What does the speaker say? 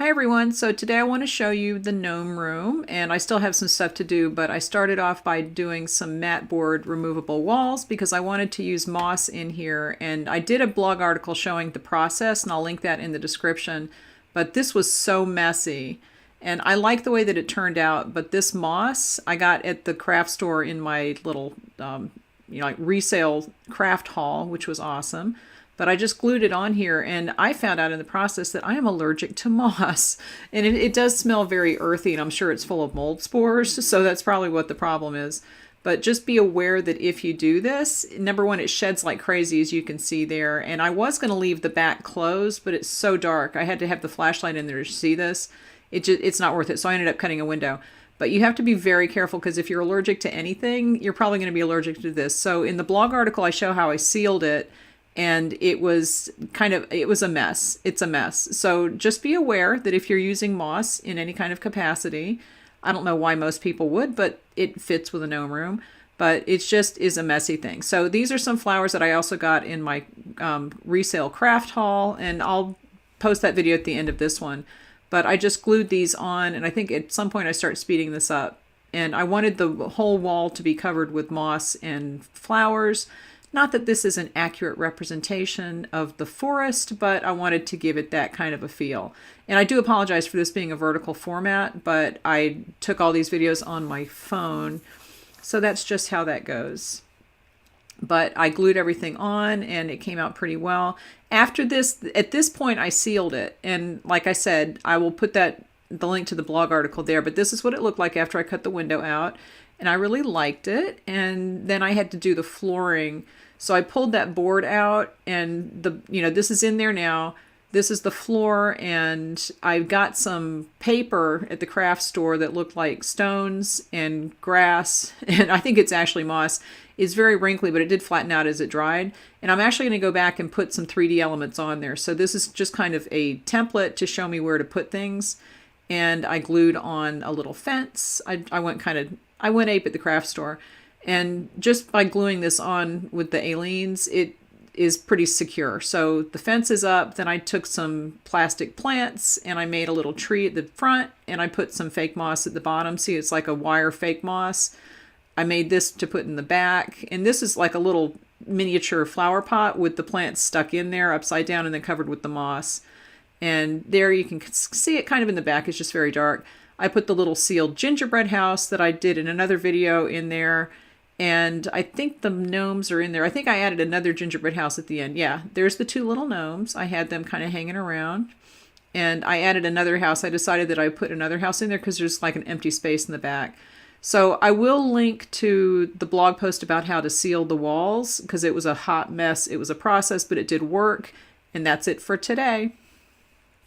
Hi everyone, so today I want to show you the gnome room, and I still have some stuff to do, but I started off by doing some mat board removable walls because I wanted to use moss in here, and I did a blog article showing the process, and I'll link that in the description, but this was so messy. And I like the way that it turned out, but this moss I got at the craft store in my little like resale craft haul, which was awesome. But I just glued it on here, and I found out in the process that I am allergic to moss. And it does smell very earthy, and I'm sure it's full of mold spores, so that's probably what the problem is. But just be aware that if you do this, number one, it sheds like crazy, as you can see there. And I was going to leave the back closed, but it's so dark. I had to have the flashlight in there to see this. It's not worth it, so I ended up cutting a window. But you have to be very careful, because if you're allergic to anything, you're probably going to be allergic to this. So in the blog article, I show how I sealed it. And it was a mess. It's a mess. So just be aware that if you're using moss in any kind of capacity, I don't know why most people would, but it fits with a gnome room. But it just is a messy thing. So these are some flowers that I also got in my resale craft haul, and I'll post that video at the end of this one. But I just glued these on, and I think at some point I start speeding this up. And I wanted the whole wall to be covered with moss and flowers. Not that this is an accurate representation of the forest, but I wanted to give it that kind of a feel. And I do apologize for this being a vertical format, but I took all these videos on my phone, so that's just how that goes. But I glued everything on, and it came out pretty well. After this, at this point, I sealed it. And like I said, I will put the link to the blog article there, but this is what it looked like after I cut the window out. And I really liked it. And then I had to do the flooring. So I pulled that board out, and this is in there now. This is the floor, and I got some paper at the craft store that looked like stones and grass, and I think it's actually moss. It's very wrinkly, but it did flatten out as it dried. And I'm actually going to go back and put some 3D elements on there. So this is just kind of a template to show me where to put things. And I glued on a little fence. I went ape at the craft store. And just by gluing this on with the Aleenes, it is pretty secure. So the fence is up. Then I took some plastic plants and I made a little tree at the front, and I put some fake moss at the bottom. See, it's like a wire fake moss. I made this to put in the back. And this is like a little miniature flower pot with the plants stuck in there upside down and then covered with the moss. And there you can see it kind of in the back. It's just very dark. I put the little sealed gingerbread house that I did in another video in there. And I think the gnomes are in there. I think I added another gingerbread house at the end. Yeah, there's the two little gnomes. I had them kind of hanging around. And I added another house. I decided that I would put another house in there because there's like an empty space in the back. So I will link to the blog post about how to seal the walls, because it was a hot mess. It was a process, but it did work. And that's it for today.